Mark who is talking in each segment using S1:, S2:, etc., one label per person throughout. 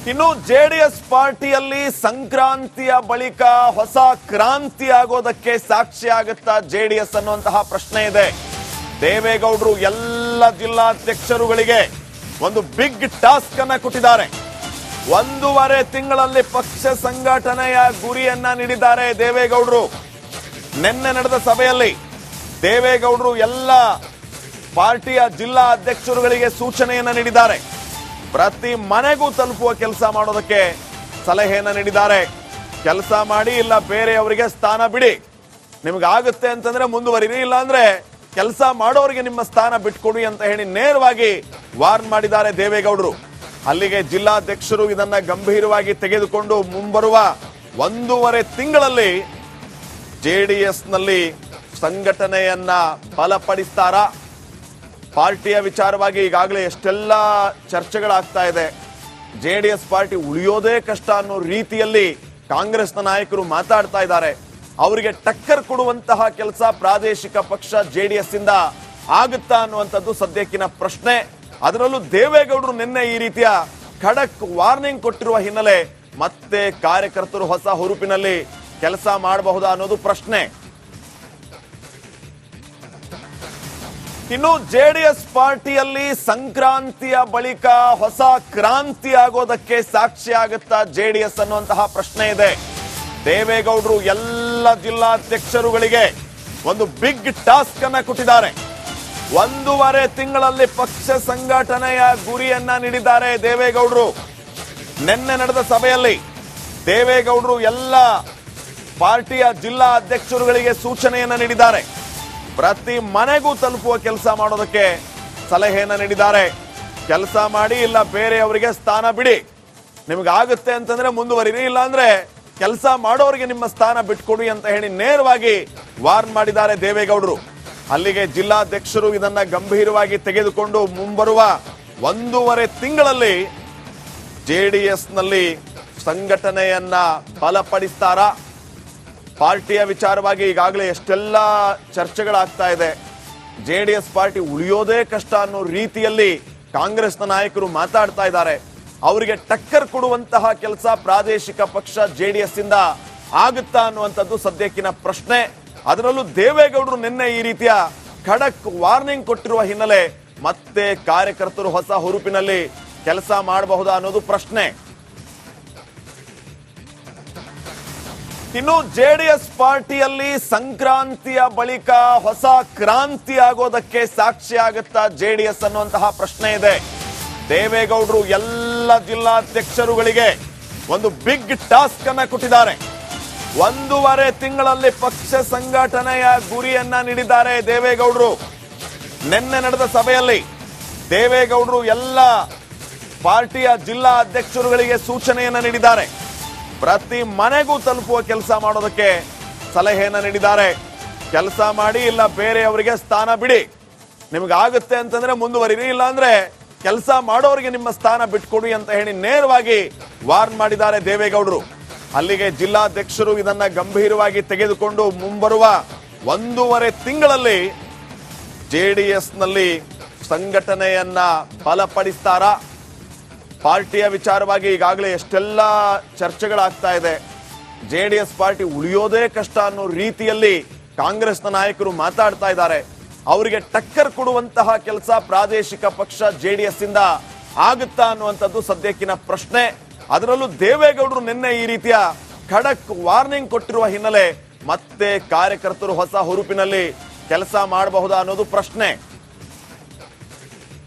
S1: ಇನ್ನು ಜೆಡಿಎಸ್ ಪಾರ್ಟಿಯಲ್ಲಿ ಸಂಕ್ರಾಂತಿಯ ಬಳಿಕ ಹೊಸ ಕ್ರಾಂತಿ ಆಗೋದಕ್ಕೆ ಸಾಕ್ಷಿ ಆಗುತ್ತಾ ಜೆಡಿಎಸ್ ಅನ್ನುವಂತಹ ಪ್ರಶ್ನೆ ಇದೆ. ದೇವೇಗೌಡರು ಎಲ್ಲ ಜಿಲ್ಲಾಧ್ಯಕ್ಷರುಗಳಿಗೆ ಒಂದು ಬಿಗ್ ಟಾಸ್ಕ್ ಅನ್ನ ಕೊಟ್ಟಿದ್ದಾರೆ. 1.5 ತಿಂಗಳಲ್ಲಿ ಪಕ್ಷ ಸಂಘಟನೆಯ ಗುರಿಯನ್ನ ನೀಡಿದ್ದಾರೆ ದೇವೇಗೌಡರು. ನಿನ್ನೆ ನಡೆದ ಸಭೆಯಲ್ಲಿ ದೇವೇಗೌಡರು ಎಲ್ಲ ಪಾರ್ಟಿಯ ಜಿಲ್ಲಾ ಅಧ್ಯಕ್ಷರುಗಳಿಗೆ ಸೂಚನೆಯನ್ನ ನೀಡಿದ್ದಾರೆ. ಪ್ರತಿ ಮನೆಗೂ ತಲುಪುವ ಕೆಲಸ ಮಾಡೋದಕ್ಕೆ ಸಲಹೆಯನ್ನ ನೀಡಿದ್ದಾರೆ. ಕೆಲಸ ಮಾಡಿ, ಇಲ್ಲ ಬೇರೆಯವರಿಗೆ ಸ್ಥಾನ ಬಿಡಿ, ನಿಮ್ಗಾಗುತ್ತೆ ಅಂತಂದ್ರೆ ಮುಂದುವರಿರಿ, ಇಲ್ಲ ಅಂದ್ರೆ ಕೆಲಸ ಮಾಡೋರಿಗೆ ನಿಮ್ಮ ಸ್ಥಾನ ಬಿಟ್ಕೊಡಿ ಅಂತ ಹೇಳಿ ನೇರವಾಗಿ ವಾರ್ನ್ ಮಾಡಿದ್ದಾರೆ ದೇವೇಗೌಡರು. ಅಲ್ಲಿಗೆ ಜಿಲ್ಲಾಧ್ಯಕ್ಷರು ಇದನ್ನ ಗಂಭೀರವಾಗಿ ತೆಗೆದುಕೊಂಡು ಮುಂಬರುವ 1.5 ತಿಂಗಳಲ್ಲಿ ಜೆಡಿಎಸ್ ನಲ್ಲಿ ಸಂಘಟನೆಯನ್ನ ಬಲಪಡಿಸ್ತಾರಾ? ಪಾರ್ಟಿಯ ವಿಚಾರವಾಗಿ ಈಗಾಗಲೇ ಎಷ್ಟೆಲ್ಲ ಚರ್ಚೆಗಳಾಗ್ತಾ ಇದೆ. ಜೆಡಿಎಸ್ ಪಾರ್ಟಿ ಉಳಿಯೋದೇ ಕಷ್ಟ ಅನ್ನೋ ರೀತಿಯಲ್ಲಿ ಕಾಂಗ್ರೆಸ್ನ ನಾಯಕರು ಮಾತಾಡ್ತಾ ಇದ್ದಾರೆ. ಅವರಿಗೆ ಟಕ್ಕರ್ ಕೊಡುವಂತಹ ಕೆಲಸ ಪ್ರಾದೇಶಿಕ ಪಕ್ಷ ಜೆಡಿಎಸ್ ಇಂದ ಆಗುತ್ತಾ ಅನ್ನುವಂಥದ್ದು ಸದ್ಯಕ್ಕಿನ ಪ್ರಶ್ನೆ. ಅದರಲ್ಲೂ ದೇವೇಗೌಡರು ನಿನ್ನೆ ಈ ರೀತಿಯ ಖಡಕ್ ವಾರ್ನಿಂಗ್ ಕೊಟ್ಟಿರುವ ಹಿನ್ನೆಲೆ ಮತ್ತೆ ಕಾರ್ಯಕರ್ತರು ಹೊಸ ಹುರುಪಿನಲ್ಲಿ ಕೆಲಸ ಮಾಡಬಹುದಾ ಅನ್ನೋದು ಪ್ರಶ್ನೆ. ಇನ್ನು ಜೆಡಿಎಸ್ ಪಾರ್ಟಿಯಲ್ಲಿ ಸಂಕ್ರಾಂತಿಯ ಬಳಿಕ ಹೊಸ ಕ್ರಾಂತಿ ಆಗೋದಕ್ಕೆ ಸಾಕ್ಷಿ ಆಗುತ್ತಾ ಜೆಡಿಎಸ್ ಅನ್ನುವಂತಹ ಪ್ರಶ್ನೆ ಇದೆ. ದೇವೇಗೌಡರು ಎಲ್ಲ ಜಿಲ್ಲಾಧ್ಯಕ್ಷರುಗಳಿಗೆ ಒಂದು ಬಿಗ್ ಟಾಸ್ಕ್ ಅನ್ನ ಕೊಟ್ಟಿದ್ದಾರೆ. 1.5 ತಿಂಗಳಲ್ಲಿ ಪಕ್ಷ ಸಂಘಟನೆಯ ಗುರಿಯನ್ನ ನೀಡಿದ್ದಾರೆ ದೇವೇಗೌಡರು. ನಿನ್ನೆ ನಡೆದ ಸಭೆಯಲ್ಲಿ ದೇವೇಗೌಡರು ಎಲ್ಲ ಪಾರ್ಟಿಯ ಜಿಲ್ಲಾ ಅಧ್ಯಕ್ಷರುಗಳಿಗೆ ಸೂಚನೆಯನ್ನ ನೀಡಿದ್ದಾರೆ. ಪ್ರತಿ ಮನೆಗೂ ತಲುಪುವ ಕೆಲಸ ಮಾಡೋದಕ್ಕೆ ಸಲಹೆಯನ್ನ ನೀಡಿದ್ದಾರೆ. ಕೆಲಸ ಮಾಡಿ, ಇಲ್ಲ ಬೇರೆಯವರಿಗೆ ಸ್ಥಾನ ಬಿಡಿ, ನಿಮ್ಗಾಗುತ್ತೆ ಅಂತಂದ್ರೆ ಮುಂದುವರಿರಿ, ಇಲ್ಲ ಅಂದ್ರೆ ಕೆಲಸ ಮಾಡೋರಿಗೆ ನಿಮ್ಮ ಸ್ಥಾನ ಬಿಟ್ಕೊಡಿ ಅಂತ ಹೇಳಿ ನೇರವಾಗಿ ವಾರ್ನ್ ಮಾಡಿದ್ದಾರೆ ದೇವೇಗೌಡರು. ಅಲ್ಲಿಗೆ ಜಿಲ್ಲಾಧ್ಯಕ್ಷರು ಇದನ್ನ ಗಂಭೀರವಾಗಿ ತೆಗೆದುಕೊಂಡು ಮುಂಬರುವ 1.5 ತಿಂಗಳಲ್ಲಿ ಜೆಡಿಎಸ್ ನಲ್ಲಿ ಸಂಘಟನೆಯನ್ನ ಬಲಪಡಿಸ್ತಾರಾ? ಪಾರ್ಟಿಯ ವಿಚಾರವಾಗಿ ಈಗಾಗಲೇ ಎಷ್ಟೆಲ್ಲ ಚರ್ಚೆಗಳಾಗ್ತಾ ಇದೆ. ಜೆಡಿಎಸ್ ಪಾರ್ಟಿ ಉಳಿಯೋದೇ ಕಷ್ಟ ಅನ್ನೋ ರೀತಿಯಲ್ಲಿ ಕಾಂಗ್ರೆಸ್ನ ನಾಯಕರು ಮಾತಾಡ್ತಾ ಇದ್ದಾರೆ. ಅವರಿಗೆ ಟಕ್ಕರ್ ಕೊಡುವಂತಹ ಕೆಲಸ ಪ್ರಾದೇಶಿಕ ಪಕ್ಷ ಜೆಡಿಎಸ್ ಇಂದ ಆಗುತ್ತಾ ಅನ್ನುವಂಥದ್ದು ಸದ್ಯಕ್ಕಿನ ಪ್ರಶ್ನೆ. ಅದರಲ್ಲೂ ದೇವೇಗೌಡರು ನಿನ್ನೆ ಈ ರೀತಿಯ ಖಡಕ್ ವಾರ್ನಿಂಗ್ ಕೊಟ್ಟಿರುವ ಹಿನ್ನೆಲೆ ಮತ್ತೆ ಕಾರ್ಯಕರ್ತರು ಹೊಸ ಹುರುಪಿನಲ್ಲಿ ಕೆಲಸ ಮಾಡಬಹುದಾ ಅನ್ನೋದು ಪ್ರಶ್ನೆ. ಇನ್ನು ಜೆಡಿಎಸ್ ಪಾರ್ಟಿಯಲ್ಲಿ ಸಂಕ್ರಾಂತಿಯ ಬಳಿಕ ಹೊಸ ಕ್ರಾಂತಿ ಆಗೋದಕ್ಕೆ ಸಾಕ್ಷಿ ಆಗುತ್ತಾ ಜೆಡಿಎಸ್ ಅನ್ನುವಂತಹ ಪ್ರಶ್ನೆ ಇದೆ. ದೇವೇಗೌಡರು ಎಲ್ಲ ಜಿಲ್ಲಾಧ್ಯಕ್ಷರುಗಳಿಗೆ ಒಂದು ಬಿಗ್ ಟಾಸ್ಕ್ ಅನ್ನ ಕೊಟ್ಟಿದ್ದಾರೆ. 1.5 ತಿಂಗಳಲ್ಲಿ ಪಕ್ಷ ಸಂಘಟನೆಯ ಗುರಿಯನ್ನ ನೀಡಿದ್ದಾರೆ ದೇವೇಗೌಡರು. ನಿನ್ನೆ ನಡೆದ ಸಭೆಯಲ್ಲಿ ದೇವೇಗೌಡರು ಎಲ್ಲ ಪಾರ್ಟಿಯ ಜಿಲ್ಲಾ ಅಧ್ಯಕ್ಷರುಗಳಿಗೆ ಸೂಚನೆಯನ್ನ ನೀಡಿದ್ದಾರೆ. ಪ್ರತಿ ಮನೆಗೂ ತಲುಪುವ ಕೆಲಸ ಮಾಡೋದಕ್ಕೆ ಸಲಹೆಯನ್ನ ನೀಡಿದ್ದಾರೆ. ಕೆಲಸ ಮಾಡಿ, ಇಲ್ಲ ಬೇರೆಯವರಿಗೆ ಸ್ಥಾನ ಬಿಡಿ, ನಿಮ್ಗಾಗುತ್ತೆ ಅಂತಂದ್ರೆ ಮುಂದುವರಿರಿ, ಇಲ್ಲ ಅಂದ್ರೆ ಕೆಲಸ ಮಾಡೋರಿಗೆ ನಿಮ್ಮ ಸ್ಥಾನ ಬಿಟ್ಕೊಡಿ ಅಂತ ಹೇಳಿ ನೇರವಾಗಿ ವಾರ್ನ್ ಮಾಡಿದ್ದಾರೆ ದೇವೇಗೌಡರು. ಅಲ್ಲಿಗೆ ಜಿಲ್ಲಾಧ್ಯಕ್ಷರು ಇದನ್ನ ಗಂಭೀರವಾಗಿ ತೆಗೆದುಕೊಂಡು ಮುಂಬರುವ 1.5 ತಿಂಗಳಲ್ಲಿ ಜೆಡಿಎಸ್ ನಲ್ಲಿ ಸಂಘಟನೆಯನ್ನ ಬಲಪಡಿಸ್ತಾರಾ? ಪಾರ್ಟಿಯ ವಿಚಾರವಾಗಿ ಈಗಾಗಲೇ ಎಷ್ಟೆಲ್ಲ ಚರ್ಚೆಗಳಾಗ್ತಾ ಇದೆ. ಜೆಡಿಎಸ್ ಪಾರ್ಟಿ ಉಳಿಯೋದೇ ಕಷ್ಟ ಅನ್ನೋ ರೀತಿಯಲ್ಲಿ ಕಾಂಗ್ರೆಸ್ನ ನಾಯಕರು ಮಾತಾಡ್ತಾ ಇದ್ದಾರೆ. ಅವರಿಗೆ ಟಕ್ಕರ್ ಕೊಡುವಂತಹ ಕೆಲಸ ಪ್ರಾದೇಶಿಕ ಪಕ್ಷ ಜೆಡಿಎಸ್ ಇಂದ ಆಗುತ್ತಾ ಅನ್ನುವಂಥದ್ದು ಸದ್ಯಕ್ಕಿನ ಪ್ರಶ್ನೆ. ಅದರಲ್ಲೂ ದೇವೇಗೌಡರು ನಿನ್ನೆ ಈ ರೀತಿಯ ಖಡಕ್ ವಾರ್ನಿಂಗ್ ಕೊಟ್ಟಿರುವ ಹಿನ್ನೆಲೆ ಮತ್ತೆ ಕಾರ್ಯಕರ್ತರು ಹೊಸ ಹುರುಪಿನಲ್ಲಿ ಕೆಲಸ ಮಾಡಬಹುದಾ ಅನ್ನೋದು ಪ್ರಶ್ನೆ.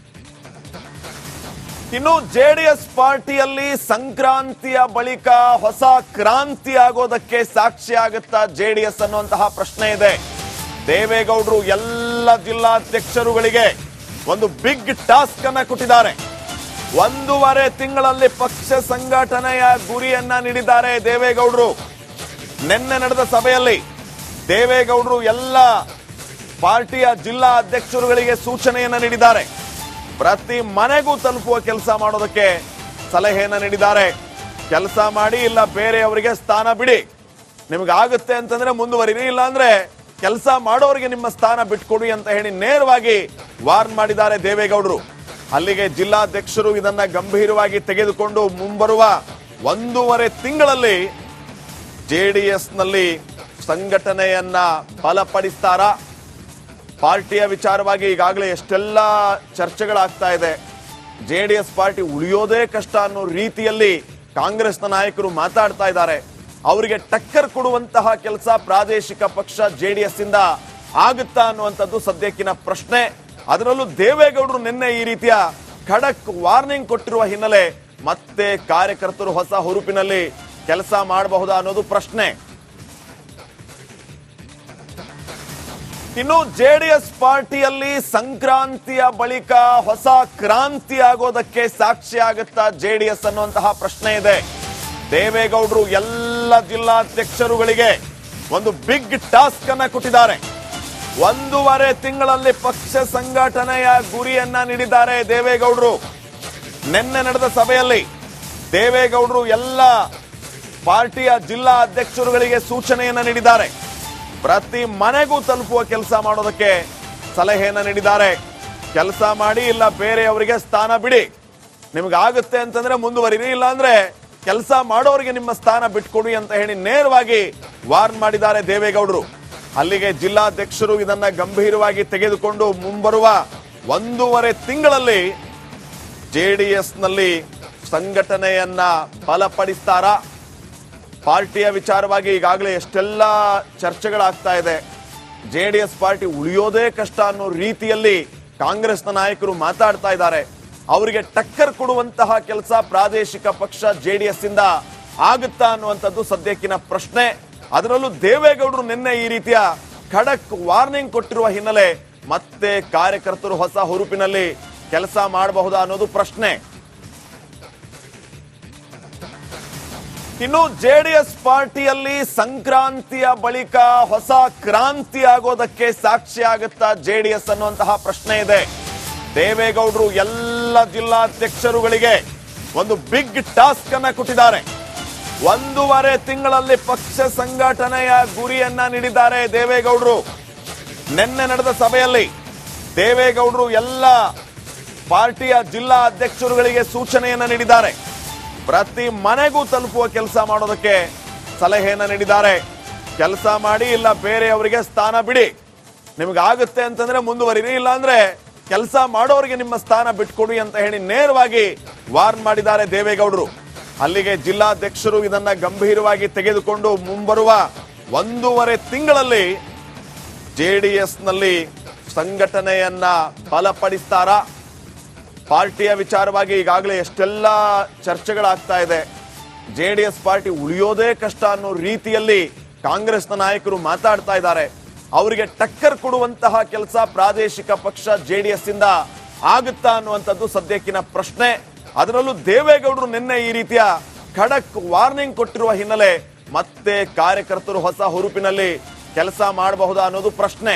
S1: ಇನ್ನು ಜೆಡಿಎಸ್ ಪಾರ್ಟಿಯಲ್ಲಿ ಸಂಕ್ರಾಂತಿಯ ಬಳಿಕ ಹೊಸ ಕ್ರಾಂತಿ ಆಗೋದಕ್ಕೆ ಸಾಕ್ಷಿ ಆಗುತ್ತಾ ಜೆಡಿಎಸ್ ಅನ್ನುವಂತಹ ಪ್ರಶ್ನೆ ಇದೆ. ದೇವೇಗೌಡರು ಎಲ್ಲ ಜಿಲ್ಲಾಧ್ಯಕ್ಷರುಗಳಿಗೆ ಒಂದು ಬಿಗ್ ಟಾಸ್ಕ್ ಅನ್ನ ಕೊಟ್ಟಿದ್ದಾರೆ. 1.5 ತಿಂಗಳಲ್ಲಿ ಪಕ್ಷ ಸಂಘಟನೆಯ ಗುರಿಯನ್ನ ನೀಡಿದ್ದಾರೆ ದೇವೇಗೌಡರು. ನಿನ್ನೆ ನಡೆದ ಸಭೆಯಲ್ಲಿ ದೇವೇಗೌಡರು ಎಲ್ಲ ಪಾರ್ಟಿಯ ಜಿಲ್ಲಾ ಅಧ್ಯಕ್ಷರುಗಳಿಗೆ ಸೂಚನೆಯನ್ನ ನೀಡಿದ್ದಾರೆ. ಪ್ರತಿ ಮನೆಗೂ ತಲುಪುವ ಕೆಲಸ ಮಾಡೋದಕ್ಕೆ ಸಲಹೆಯನ್ನ ನೀಡಿದ್ದಾರೆ. ಕೆಲಸ ಮಾಡಿ, ಇಲ್ಲ ಬೇರೆಯವರಿಗೆ ಸ್ಥಾನ ಬಿಡಿ, ನಿಮ್ಗಾಗುತ್ತೆ ಅಂತಂದ್ರೆ ಮುಂದುವರಿರಿ, ಇಲ್ಲ ಅಂದ್ರೆ ಕೆಲಸ ಮಾಡೋರಿಗೆ ನಿಮ್ಮ ಸ್ಥಾನ ಬಿಟ್ಕೊಡಿ ಅಂತ ಹೇಳಿ ನೇರವಾಗಿ ವಾರ್ನ್ ಮಾಡಿದ್ದಾರೆ ದೇವೇಗೌಡರು. ಅಲ್ಲಿಗೆ ಜಿಲ್ಲಾಧ್ಯಕ್ಷರು ಇದನ್ನ ಗಂಭೀರವಾಗಿ ತೆಗೆದುಕೊಂಡು ಮುಂಬರುವ 1.5 ತಿಂಗಳಲ್ಲಿ ಜೆಡಿಎಸ್ನಲ್ಲಿ ಸಂಘಟನೆಯನ್ನ ಬಲಪಡಿಸ್ತಾರಾ? ಪಾರ್ಟಿಯ ವಿಚಾರವಾಗಿ ಈಗಾಗಲೇ ಎಷ್ಟೆಲ್ಲ ಚರ್ಚೆಗಳಾಗ್ತಾ ಇದೆ. ಜೆಡಿಎಸ್ ಪಾರ್ಟಿ ಉಳಿಯೋದೇ ಕಷ್ಟ ಅನ್ನೋ ರೀತಿಯಲ್ಲಿ ಕಾಂಗ್ರೆಸ್ನ ನಾಯಕರು ಮಾತಾಡ್ತಾ ಇದ್ದಾರೆ. ಅವರಿಗೆ ಟಕ್ಕರ್ ಕೊಡುವಂತಹ ಕೆಲಸ ಪ್ರಾದೇಶಿಕ ಪಕ್ಷ ಜೆಡಿಎಸ್ ಇಂದ ಆಗುತ್ತಾ ಅನ್ನುವಂಥದ್ದು ಸದ್ಯಕ್ಕಿನ ಪ್ರಶ್ನೆ. ಅದರಲ್ಲೂ ದೇವೇಗೌಡರು ನಿನ್ನೆ ಈ ರೀತಿಯ ಖಡಕ್ ವಾರ್ನಿಂಗ್ ಕೊಟ್ಟಿರುವ ಹಿನ್ನೆಲೆ ಮತ್ತೆ ಕಾರ್ಯಕರ್ತರು ಹೊಸ ಹುರುಪಿನಲ್ಲಿ ಕೆಲಸ ಮಾಡಬಹುದಾ ಅನ್ನೋದು ಪ್ರಶ್ನೆ. ಇನ್ನು ಜೆಡಿಎಸ್ ಪಾರ್ಟಿಯಲ್ಲಿ ಸಂಕ್ರಾಂತಿಯ ಬಳಿಕ ಹೊಸ ಕ್ರಾಂತಿ ಆಗೋದಕ್ಕೆ ಸಾಕ್ಷಿ ಆಗುತ್ತಾ ಜೆಡಿಎಸ್ ಅನ್ನುವಂತಹ ಪ್ರಶ್ನೆ ಇದೆ. ದೇವೇಗೌಡರು ಎಲ್ಲ ಜಿಲ್ಲಾಧ್ಯಕ್ಷರುಗಳಿಗೆ ಒಂದು ಬಿಗ್ ಟಾಸ್ಕ್ ಅನ್ನ ಕೊಟ್ಟಿದ್ದಾರೆ. 1.5 ತಿಂಗಳಲ್ಲಿ ಪಕ್ಷ ಸಂಘಟನೆಯ ಗುರಿಯನ್ನ ನೀಡಿದ್ದಾರೆ ದೇವೇಗೌಡರು. ನಿನ್ನೆ ನಡೆದ ಸಭೆಯಲ್ಲಿ ದೇವೇಗೌಡರು ಎಲ್ಲ ಪಾರ್ಟಿಯ ಜಿಲ್ಲಾ ಅಧ್ಯಕ್ಷರುಗಳಿಗೆ ಸೂಚನೆಯನ್ನ ನೀಡಿದ್ದಾರೆ. ಪ್ರತಿ ಮನೆಗೂ ತಲುಪುವ ಕೆಲಸ ಮಾಡೋದಕ್ಕೆ ಸಲಹೆಯನ್ನ ನೀಡಿದ್ದಾರೆ. ಕೆಲಸ ಮಾಡಿ, ಇಲ್ಲ ಬೇರೆಯವರಿಗೆ ಸ್ಥಾನ ಬಿಡಿ. ನಿಮ್ಗಾಗುತ್ತೆ ಅಂತಂದ್ರೆ ಮುಂದುವರಿರಿ, ಇಲ್ಲ ಅಂದ್ರೆ ಕೆಲಸ ಮಾಡೋರಿಗೆ ನಿಮ್ಮ ಸ್ಥಾನ ಬಿಟ್ಕೊಡಿ ಅಂತ ಹೇಳಿ ನೇರವಾಗಿ ವಾರ್ನ್ ಮಾಡಿದ್ದಾರೆ ದೇವೇಗೌಡರು. ಅಲ್ಲಿಗೆ ಜಿಲ್ಲಾಧ್ಯಕ್ಷರು ಇದನ್ನ ಗಂಭೀರವಾಗಿ ತೆಗೆದುಕೊಂಡು ಮುಂಬರುವ 1.5 ತಿಂಗಳಲ್ಲಿ ಜೆಡಿಎಸ್ನಲ್ಲಿ ಸಂಘಟನೆಯನ್ನ ಬಲಪಡಿಸ್ತಾರಾ? ಪಾರ್ಟಿಯ ವಿಚಾರವಾಗಿ ಈಗಾಗಲೇ ಎಷ್ಟೆಲ್ಲ ಚರ್ಚೆಗಳಾಗ್ತಾ ಇದೆ. ಜೆಡಿಎಸ್ ಪಾರ್ಟಿ ಉಳಿಯೋದೇ ಕಷ್ಟ ಅನ್ನೋ ರೀತಿಯಲ್ಲಿ ಕಾಂಗ್ರೆಸ್ನ ನಾಯಕರು ಮಾತಾಡ್ತಾ ಇದ್ದಾರೆ. ಅವರಿಗೆ ಟಕ್ಕರ್ ಕೊಡುವಂತಹ ಕೆಲಸ ಪ್ರಾದೇಶಿಕ ಪಕ್ಷ ಜೆಡಿಎಸ್ ಇಂದ ಆಗುತ್ತಾ ಅನ್ನುವಂಥದ್ದು ಸದ್ಯಕ್ಕಿನ ಪ್ರಶ್ನೆ. ಅದರಲ್ಲೂ ದೇವೇಗೌಡರು ನಿನ್ನೆ ಈ ರೀತಿಯ ಖಡಕ್ ವಾರ್ನಿಂಗ್ ಕೊಟ್ಟಿರುವ ಹಿನ್ನೆಲೆ ಮತ್ತೆ ಕಾರ್ಯಕರ್ತರು ಹೊಸ ಹುರುಪಿನಲ್ಲಿ ಕೆಲಸ ಮಾಡಬಹುದಾ ಅನ್ನೋದು ಪ್ರಶ್ನೆ. ಇನ್ನು ಜೆಡಿಎಸ್ ಪಾರ್ಟಿಯಲ್ಲಿ ಸಂಕ್ರಾಂತಿಯ ಬಳಿಕ ಹೊಸ ಕ್ರಾಂತಿ ಆಗೋದಕ್ಕೆ ಸಾಕ್ಷಿ ಆಗುತ್ತಾ ಜೆಡಿಎಸ್ ಅನ್ನುವಂತಹ ಪ್ರಶ್ನೆ ಇದೆ. ದೇವೇಗೌಡರು ಎಲ್ಲ ಜಿಲ್ಲಾಧ್ಯಕ್ಷರುಗಳಿಗೆ ಒಂದು ಬಿಗ್ ಟಾಸ್ಕ್ ಅನ್ನ ಕೊಟ್ಟಿದ್ದಾರೆ. 1.5 ತಿಂಗಳಲ್ಲಿ ಪಕ್ಷ ಸಂಘಟನೆಯ ಗುರಿಯನ್ನ ನೀಡಿದ್ದಾರೆ ದೇವೇಗೌಡರು. ನಿನ್ನೆ ನಡೆದ ಸಭೆಯಲ್ಲಿ ದೇವೇಗೌಡರು ಎಲ್ಲ ಪಾರ್ಟಿಯ ಜಿಲ್ಲಾ ಅಧ್ಯಕ್ಷರುಗಳಿಗೆ ಸೂಚನೆಯನ್ನ ನೀಡಿದ್ದಾರೆ. ಪ್ರತಿ ಮನೆಗೂ ತಲುಪುವ ಕೆಲಸ ಮಾಡೋದಕ್ಕೆ ಸಲಹೆಯನ್ನ ನೀಡಿದ್ದಾರೆ. ಕೆಲಸ ಮಾಡಿ, ಇಲ್ಲ ಬೇರೆಯವರಿಗೆ ಸ್ಥಾನ ಬಿಡಿ. ನಿಮ್ಗಾಗುತ್ತೆ ಅಂತಂದ್ರೆ ಮುಂದುವರಿರಿ, ಇಲ್ಲ ಅಂದ್ರೆ ಕೆಲಸ ಮಾಡೋರಿಗೆ ನಿಮ್ಮ ಸ್ಥಾನ ಬಿಟ್ಕೊಡಿ ಅಂತ ಹೇಳಿ ನೇರವಾಗಿ ವಾರ್ನ್ ಮಾಡಿದ್ದಾರೆ ದೇವೇಗೌಡರು. ಅಲ್ಲಿಗೆ ಜಿಲ್ಲಾಧ್ಯಕ್ಷರು ಇದನ್ನ ಗಂಭೀರವಾಗಿ ತೆಗೆದುಕೊಂಡು ಮುಂಬರುವ 1.5 ತಿಂಗಳಲ್ಲಿ ಜೆಡಿಎಸ್ನಲ್ಲಿ ಸಂಘಟನೆಯನ್ನ ಬಲಪಡಿಸ್ತಾರಾ? ಪಾರ್ಟಿಯ ವಿಚಾರವಾಗಿ ಈಗಾಗಲೇ ಎಷ್ಟೆಲ್ಲ ಚರ್ಚೆಗಳಾಗ್ತಾ ಇದೆ. ಜೆಡಿಎಸ್ ಪಾರ್ಟಿ ಉಳಿಯೋದೇ ಕಷ್ಟ ಅನ್ನೋ ರೀತಿಯಲ್ಲಿ ಕಾಂಗ್ರೆಸ್ನ ನಾಯಕರು ಮಾತಾಡ್ತಾ ಇದ್ದಾರೆ. ಅವರಿಗೆ ಟಕ್ಕರ್ ಕೊಡುವಂತಹ ಕೆಲಸ ಪ್ರಾದೇಶಿಕ ಪಕ್ಷ ಜೆಡಿಎಸ್ ಇಂದ ಆಗುತ್ತಾ ಅನ್ನುವಂಥದ್ದು ಸದ್ಯಕ್ಕಿನ ಪ್ರಶ್ನೆ. ಅದರಲ್ಲೂ ದೇವೇಗೌಡರು ನಿನ್ನೆ ಈ ರೀತಿಯ ಖಡಕ್ ವಾರ್ನಿಂಗ್ ಕೊಟ್ಟಿರುವ ಹಿನ್ನೆಲೆ ಮತ್ತೆ ಕಾರ್ಯಕರ್ತರು ಹೊಸ ಹುರುಪಿನಲ್ಲಿ ಕೆಲಸ ಮಾಡಬಹುದಾ ಅನ್ನೋದು ಪ್ರಶ್ನೆ.